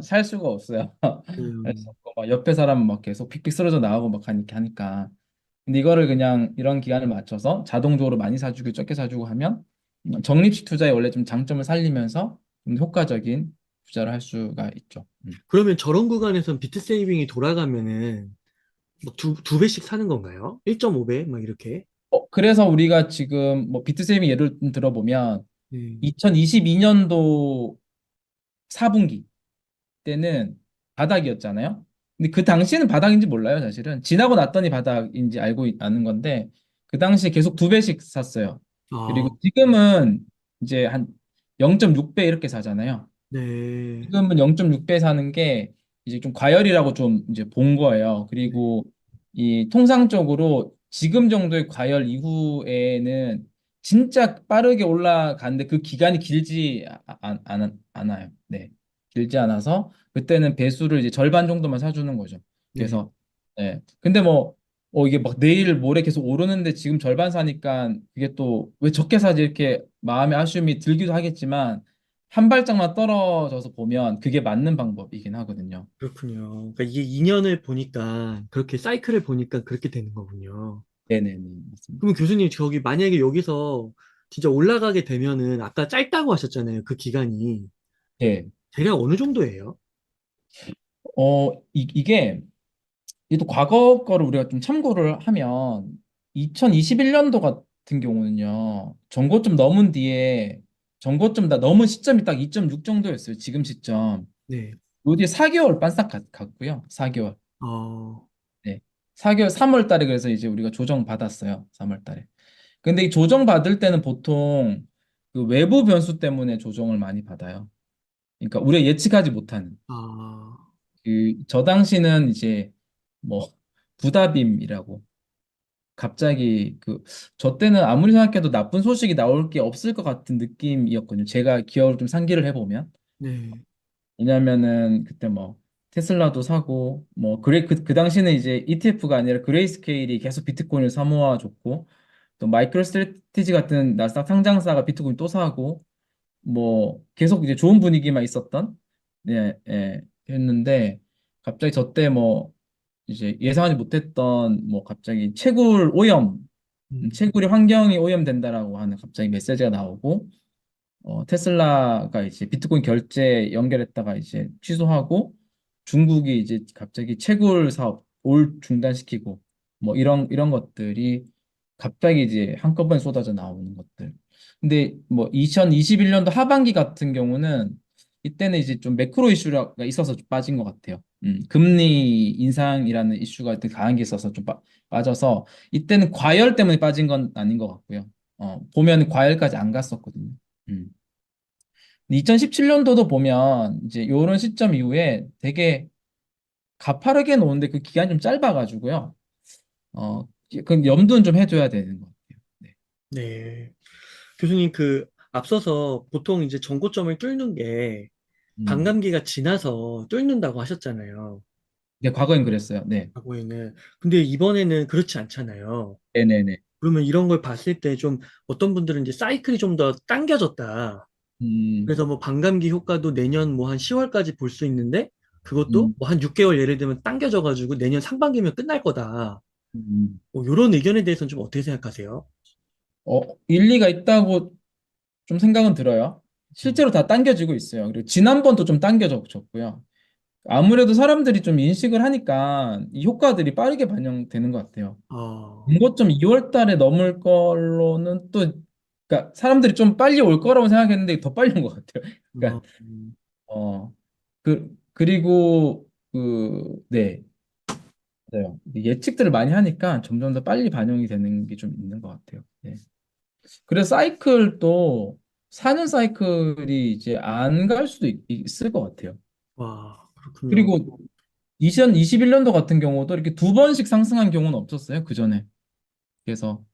살 수가 없어요. 음, 그래서 막 옆에 사람 막 계속 픽픽 쓰러져 나가고 막 하니까. 근데 이거를 그냥 이런 기간을 맞춰서 자동적으로 많이 사주고 적게 사주고 하면 적립식 투자에 원래 좀 장점을 살리면서 좀 효과적인 투자를 할 수가 있죠. 그러면 저런 구간에선 비트 세이빙이 돌아가면은 뭐 두 배씩 사는 건가요? 1.5배? 막 이렇게? 그래서 우리가 지금 뭐 비트세이빙 예를 들어보면 네. 2022년도 4분기 때는 바닥이었잖아요. 근데 그 당시에는 바닥인지 몰라요, 사실은. 지나고 났더니 바닥인지 아는 건데 그 당시에 계속 두 배씩 샀어요. 그리고 아, 지금은 이제 한 0.6배 이렇게 사잖아요. 네. 지금은 0.6배 사는 게 이제 좀 과열이라고 좀 이제 본 거예요. 네. 그리고 이 통상적으로 지금 정도의 과열 이후에는 진짜 빠르게 올라가는데 그 기간이 길지 않아요. 네. 길지 않아서 그때는 배수를 이제 절반 정도만 사주는 거죠. 네. 그래서 네. 근데 뭐 이게 막 내일 모레 계속 오르는데 지금 절반 사니까 그게 또 왜 적게 사지 이렇게 마음의 아쉬움이 들기도 하겠지만 한 발짝만 떨어져서 보면 그게 맞는 방법이긴 하거든요. 그렇군요. 그러니까 이게 2년을 보니까 그렇게 사이클을 보니까 그렇게 되는 거군요. 네네네, 맞습니다. 그러면 교수님 저기 만약에 여기서 진짜 올라가게 되면은 아까 짧다고 하셨잖아요. 그 기간이. 예. 대략 어느 정도예요? 이게 또 과거 거를 우리가 좀 참고를 하면 2021년도 같은 경우는요, 전고점 넘은 뒤에 전고점 다 넘은 시점이 딱 2.6 정도였어요. 지금 시점. 네. 요 뒤에 4개월 반싹 갔고요. 4개월. 어, 네. 4개월, 3월 달에 그래서 이제 우리가 조정 받았어요. 3월 달에. 근데 이 조정 받을 때는 보통 그 외부 변수 때문에 조정을 많이 받아요. 그러니까 우리가 예측하지 못하는 아, 그 저 당시는 이제 뭐 부다빔이라고 갑자기 그 저 때는 아무리 생각해도 나쁜 소식이 나올 게 없을 것 같은 느낌이었거든요. 제가 기억을 좀 상기를 해보면 네. 왜냐면은 그때 뭐 테슬라도 사고 뭐 그 당시는 이제 ETF가 아니라 그레이스케일이 계속 비트코인을 사모아 줬고 또 마이크로 스트래티지 같은 나스닥 상장사가 비트코인 또 사고 뭐 계속 이제 좋은 분위기만 있었던 했는데 갑자기 저 때 뭐 이제 예상하지 못했던 뭐 갑자기 채굴 오염 음, 채굴이 환경이 오염된다라고 하는 갑자기 메시지가 나오고 테슬라가 이제 비트코인 결제 연결했다가 이제 취소하고 중국이 이제 갑자기 채굴 사업 올 중단시키고 뭐 이런 것들이 갑자기 이제 한꺼번에 쏟아져 나오는 것들. 근데 뭐 2021년도 하반기 같은 경우는 이때는 이제 좀 매크로 이슈가 있어서 좀 빠진 것 같아요. 금리 인상이라는 이슈가 되게 강한 게 있어서 좀 빠져서 이때는 과열 때문에 빠진 건 아닌 것 같고요. 보면 과열까지 안 갔었거든요. 음. 2017년도도 보면 이제 요런 시점 이후에 되게 가파르게 놓는데 그 기간이 좀 짧아가지고요. 어, 그 염두는 좀 해줘야 되는 것 같아요. 네. 네. 교수님 그 앞서서 보통 이제 전고점을 뚫는 게 음. 반감기가 지나서 뚫는다고 하셨잖아요. 네, 과거엔 그랬어요. 네. 과거에는. 근데 이번에는 그렇지 않잖아요. 네네네. 그러면 이런 걸 봤을 때 좀 어떤 분들은 이제 사이클이 좀 더 당겨졌다. 음, 그래서 뭐 반감기 효과도 내년 뭐 한 10월까지 볼 수 있는데 그것도 음, 뭐 한 6개월 예를 들면 당겨져가지고 내년 상반기면 끝날 거다. 음. 뭐 이런 의견에 대해서는 좀 어떻게 생각하세요? 어, 일리가 있다고 좀 생각은 들어요. 음. 실제로 다 당겨지고 있어요. 그리고 지난번도 좀 당겨졌고요. 아무래도 사람들이 좀 인식을 하니까 이 효과들이 빠르게 반영되는 것 같아요. 어, 본고점 2월 달에 넘을 걸로는 또, 그러니까 사람들이 좀 빨리 올 거라고 생각했는데 더 빨리 온 것 같아요. 어, 그러니까, 그리고, 네, 맞아요. 예측들을 많이 하니까 점점 더 빨리 반영이 되는 게 좀 있는 것 같아요. 네. 그래서 사이클도 4년 사이클이 이제 안 갈 수도 있을 것 같아요. 와, 그렇군요. 그리고 2021년도 같은 경우도 이렇게 두 번씩 상승한 경우는 없었어요. 그 전에. 그래서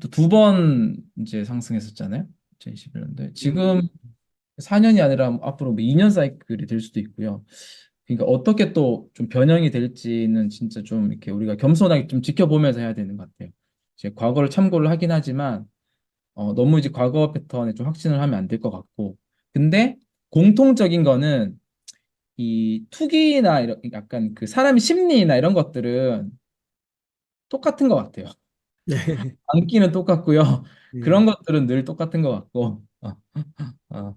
또 두 번 이제 상승했었잖아요. 2021년도에. 음, 지금 4년이 아니라 앞으로 뭐 2년 사이클이 될 수도 있고요. 그러니까 어떻게 또 좀 변형이 될지는 진짜 좀 이렇게 우리가 겸손하게 좀 지켜보면서 해야 되는 것 같아요. 이제 과거를 참고를 하긴 하지만 너무 이제 과거 패턴에 좀 확신을 하면 안 될 것 같고. 근데 공통적인 거는 이 투기나 이런 약간 그 사람의 심리나 이런 것들은 똑같은 것 같아요. 네. 안기는 똑같고요. 네. 그런 것들은 늘 똑같은 것 같고. 어.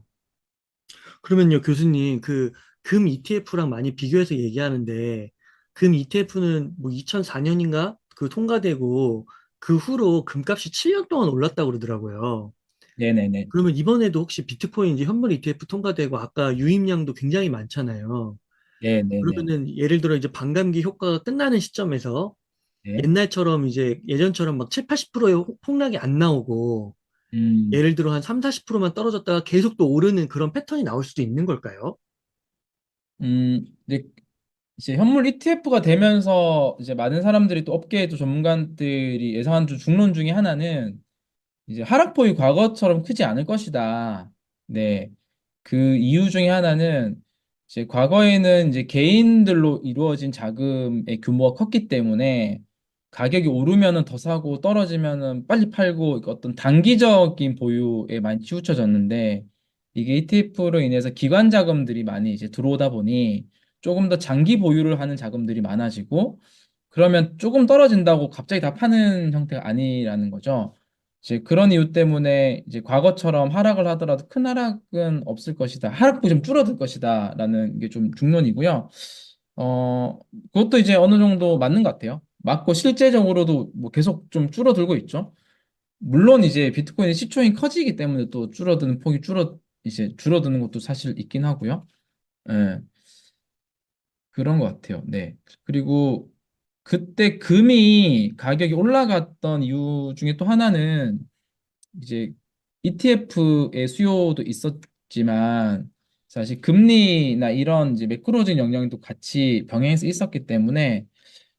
그러면요, 교수님, 그 금 ETF랑 많이 비교해서 얘기하는데, 금 ETF는 뭐 2004년인가? 그 통과되고, 그 후로 금값이 7년 동안 올랐다고 그러더라고요. 네네네. 그러면 이번에도 혹시 비트코인 이제 현물 ETF 통과되고, 아까 유입량도 굉장히 많잖아요. 네네네. 그러면은 예를 들어 이제 반감기 효과가 끝나는 시점에서 네. 옛날처럼 이제 예전처럼 막 7, 80%의 폭락이 안 나오고, 음, 예를 들어 한 3, 40%만 떨어졌다가 계속 또 오르는 그런 패턴이 나올 수도 있는 걸까요? 이제 현물 ETF가 되면서 이제 많은 사람들이 또 업계의 또 전문가들이 예상한 중론 중에 하나는 이제 하락폭이 과거처럼 크지 않을 것이다. 네. 그 이유 중에 하나는 이제 과거에는 이제 개인들로 이루어진 자금의 규모가 컸기 때문에 가격이 오르면은 더 사고 떨어지면은 빨리 팔고 어떤 단기적인 보유에 많이 치우쳐졌는데 이게 ETF로 인해서 기관 자금들이 많이 이제 들어오다 보니 조금 더 장기 보유를 하는 자금들이 많아지고 그러면 조금 떨어진다고 갑자기 다 파는 형태가 아니라는 거죠. 이제 그런 이유 때문에 이제 과거처럼 하락을 하더라도 큰 하락은 없을 것이다. 하락폭이 좀 줄어들 것이다라는 게 좀 중론이고요. 어, 그것도 이제 어느 정도 맞는 것 같아요. 맞고 실제적으로도 뭐 계속 좀 줄어들고 있죠. 물론 이제 비트코인의 시총이 커지기 때문에 또 줄어드는 폭이 이제 줄어드는 것도 사실 있긴 하고요. 예, 그런 것 같아요. 네. 그리고 그때 금이 가격이 올라갔던 이유 중에 또 하나는 이제 ETF의 수요도 있었지만 사실 금리나 이런 이제 매크로적인 영향도 같이 병행해서 있었기 때문에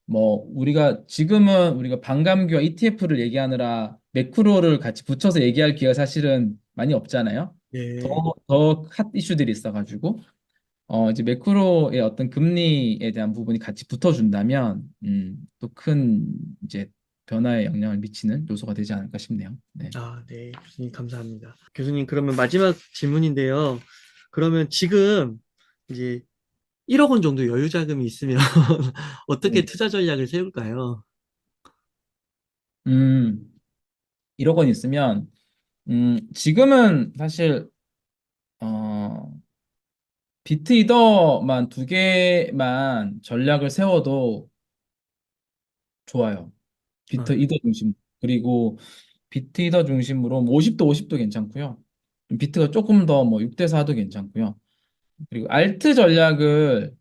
뭐 우리가 지금은 우리가 반감기와 ETF를 얘기하느라 매크로를 같이 붙여서 얘기할 기회가 사실은 많이 없잖아요. 네. 더 핫 이슈들이 있어가지고 이제 매크로의 어떤 금리에 대한 부분이 같이 붙어준다면 또 큰 이제 변화에 영향을 미치는 요소가 되지 않을까 싶네요. 네. 아, 네. 교수님 감사합니다. 교수님, 그러면 마지막 질문인데요. 그러면 지금 이제 1억 원 정도 여유 자금이 있으면 어떻게 네. 투자 전략을 세울까요? 음, 1억 원 있으면, 지금은 사실, 어, 비트이더만 두 개만 전략을 세워도 좋아요. 아, 비트이더 중심. 그리고 비트이더 중심으로 뭐 50도 50도 괜찮고요. 비트가 조금 더 뭐 6대 4도 괜찮고요. 그리고 알트 전략을,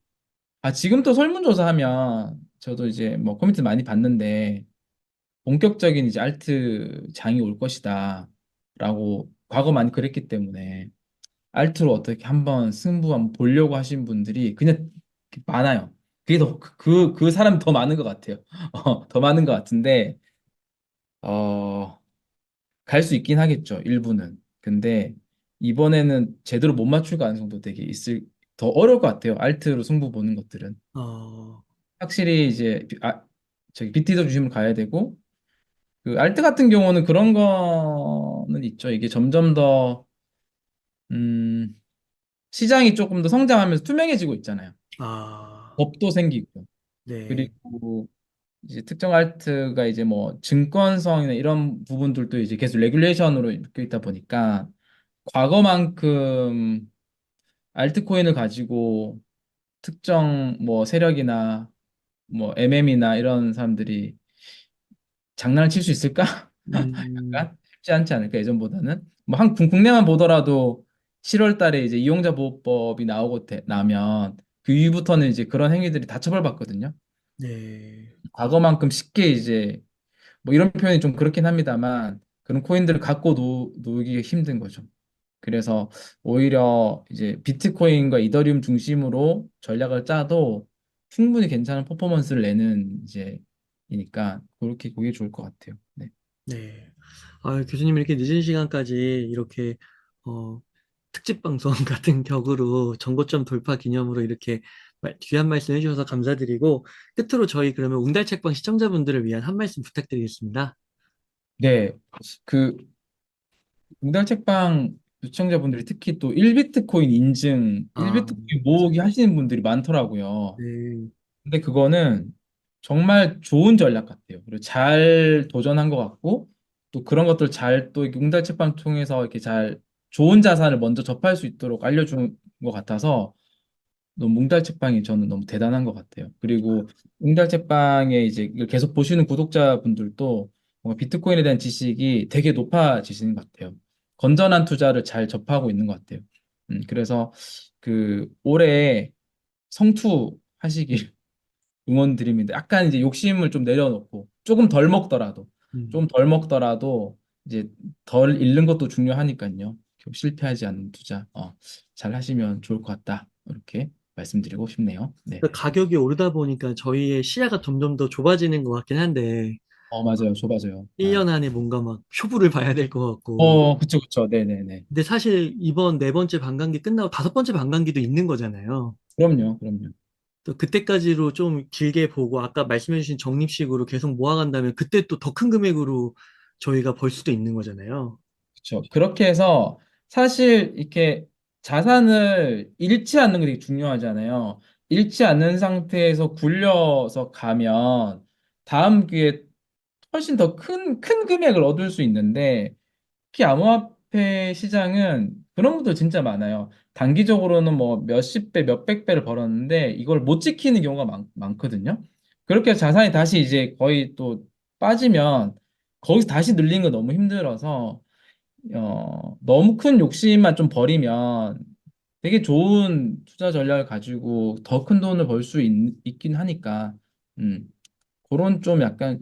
지금 또 설문조사하면 저도 이제 뭐 코미트 많이 봤는데, 본격적인 이제 알트 장이 올 것이다. 라고 과거 많이 그랬기 때문에 알트로 어떻게 한번 승부 한번 보려고 하신 분들이 그냥 많아요. 그게 그 사람이 더 많은 것 같아요. 더 많은 것 같은데, 어, 갈 수 있긴 하겠죠. 일부는. 근데 이번에는 제대로 못 맞출 가능성도 되게 더 어려울 것 같아요. 알트로 승부 보는 것들은. 어, 확실히 이제, 저기 BT도 중심으로 가야 되고, 그 알트 같은 경우는 그런 거는 있죠. 이게 점점 더 음, 시장이 조금 더 성장하면서 투명해지고 있잖아요. 아, 법도 생기고 네, 그리고 이제 특정 알트가 이제 뭐 증권성이나 이런 부분들도 이제 계속 레귤레이션으로 묶여 있다 보니까 과거만큼 알트코인을 가지고 특정 뭐 세력이나 뭐 MM이나 이런 사람들이 장난을 칠 수 있을까? 음, 약간 쉽지 않지 않을까 예전보다는 뭐 국내만 보더라도 7월 달에 이제 이용자 보호법이 나면 그 이후부터는 이제 그런 행위들이 다 처벌받거든요. 네, 과거만큼 쉽게 이제 뭐 이런 표현이 좀 그렇긴 합니다만 그런 코인들을 갖고 놀기가 힘든 거죠. 그래서 오히려 이제 비트코인과 이더리움 중심으로 전략을 짜도 충분히 괜찮은 퍼포먼스를 내는 이제 이니까 그렇게 보기 좋을 것 같아요. 네. 네. 아, 교수님 이렇게 늦은 시간까지 이렇게 어, 특집 방송 같은 격으로 정고점 돌파 기념으로 이렇게 귀한 말씀 해주셔서 감사드리고, 끝으로 저희 그러면 웅달책방 시청자분들을 위한 한 말씀 부탁드리겠습니다. 네, 그 웅달 책방 시청자분들이 특히 또 1비트코인 인증, 아, 1비트코인 모으기 하시는 분들이 많더라고요. 네. 근데 그거는 정말 좋은 전략 같아요. 그리고 잘 도전한 것 같고, 또 그런 것들 잘 또 웅달 책방 통해서 이렇게 잘 좋은 자산을 먼저 접할 수 있도록 알려준 것 같아서 너무 웅달 책방이 저는 너무 대단한 것 같아요. 그리고 웅달 책방에 이제 이걸 계속 보시는 구독자분들도 뭔가 비트코인에 대한 지식이 되게 높아지시는 것 같아요. 건전한 투자를 잘 접하고 있는 것 같아요. 그래서 그 올해 성투하시길 응원드립니다. 약간 이제 욕심을 좀 내려놓고 조금 덜 먹더라도 음. 좀 덜 먹더라도 이제 덜 잃는 것도 중요하니까요. 실패하지 않는 투자 잘 하시면 좋을 것 같다. 이렇게 말씀드리고 싶네요. 네. 그러니까 가격이 오르다 보니까 저희의 시야가 점점 더 좁아지는 것 같긴 한데, 맞아요. 좁아져요. 1년 안에 뭔가 막 표부를 봐야 될 것 같고. 그쵸, 그쵸. 네네네. 근데 사실 이번 네 번째 반감기 끝나고 다섯 번째 반감기도 있는 거잖아요. 그럼요, 그럼요. 또 그때까지로 좀 길게 보고 아까 말씀해주신 적립식으로 계속 모아간다면 그때 또 더 큰 금액으로 저희가 벌 수도 있는 거잖아요. 그쵸. 그렇게 해서 사실 이렇게 자산을 잃지 않는 게 되게 중요하잖아요. 잃지 않는 상태에서 굴려서 가면 다음 기회에 훨씬 더 큰 금액을 얻을 수 있는데 특히 암호화폐 시장은 그런 분들 진짜 많아요. 단기적으로는 뭐 몇십 배, 몇백 배를 벌었는데 이걸 못 지키는 경우가 많거든요. 그렇게 해서 자산이 다시 이제 거의 또 빠지면 거기서 다시 늘리는 거 너무 힘들어서 너무 큰 욕심만 좀 버리면 되게 좋은 투자 전략을 가지고 더 큰 돈을 벌 수 있긴 하니까 음, 그런 좀 약간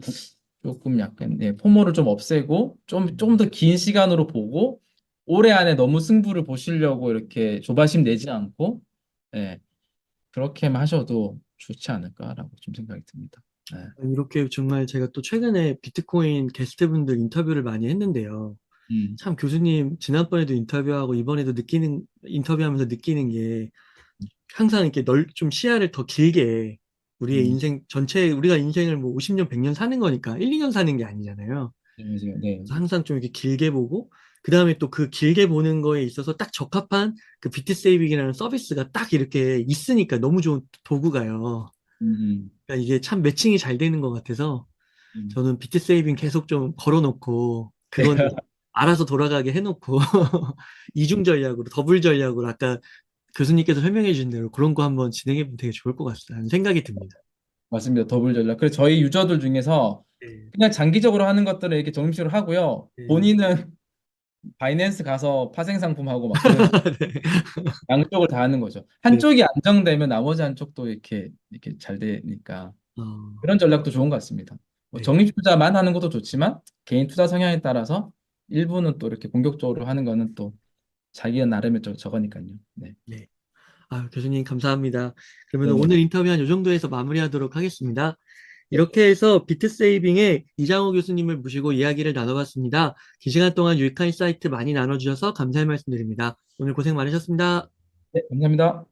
조금 약간 포모를 좀 없애고 좀 더 긴 시간으로 보고 올해 안에 너무 승부를 보시려고 이렇게 조바심 내지 않고 예, 그렇게만 하셔도 좋지 않을까라고 좀 생각이 듭니다. 예. 이렇게 정말 제가 또 최근에 비트코인 게스트분들 인터뷰를 많이 했는데요. 음, 참 교수님 지난번에도 인터뷰하고 이번에도 인터뷰하면서 느끼는 게 항상 이렇게 좀 시야를 더 길게 우리의 음, 인생 전체 우리가 인생을 뭐 50년, 100년 사는 거니까 1, 2년 사는 게 아니잖아요. 네, 맞아요. 네. 그래서 항상 좀 이렇게 길게 보고 그다음에 또 그 길게 보는 거에 있어서 딱 적합한 그 비트 세이빙이라는 서비스가 딱 이렇게 있으니까 너무 좋은 도구가요. 음, 그러니까 이게 참 매칭이 잘 되는 것 같아서 음. 저는 비트 세이빙 계속 좀 걸어놓고 네. 그거는 알아서 돌아가게 해놓고 이중 전략으로 더블 전략으로 아까 교수님께서 설명해 주신 대로 그런 거 한번 진행해 보면 되게 좋을 것 같다는 생각이 듭니다. 맞습니다. 더블 전략. 그래서 저희 유저들 중에서 네, 그냥 장기적으로 하는 것들은 이렇게 정식으로 하고요. 네. 본인은 바이낸스 가서 파생 상품 하고 막 그런 양쪽을 다 하는 거죠. 네. 한쪽이 안정되면 나머지 한쪽도 이렇게 잘 되니까 어, 그런 전략도 좋은 것 같습니다. 뭐 네, 적립 투자만 하는 것도 좋지만 개인 투자 성향에 따라서 일부는 또 이렇게 공격적으로 하는 거는 또 자기가 나름의 저거니까요. 네. 네. 아, 교수님 감사합니다. 그러면 네네. 오늘 인터뷰 한 이 정도에서 마무리하도록 하겠습니다. 네. 이렇게 해서 비트세이빙의 이장호 교수님을 모시고 이야기를 나눠봤습니다. 긴 시간 동안 유익한 사이트 많이 나눠주셔서 감사의 말씀드립니다. 오늘 고생 많으셨습니다. 네, 감사합니다.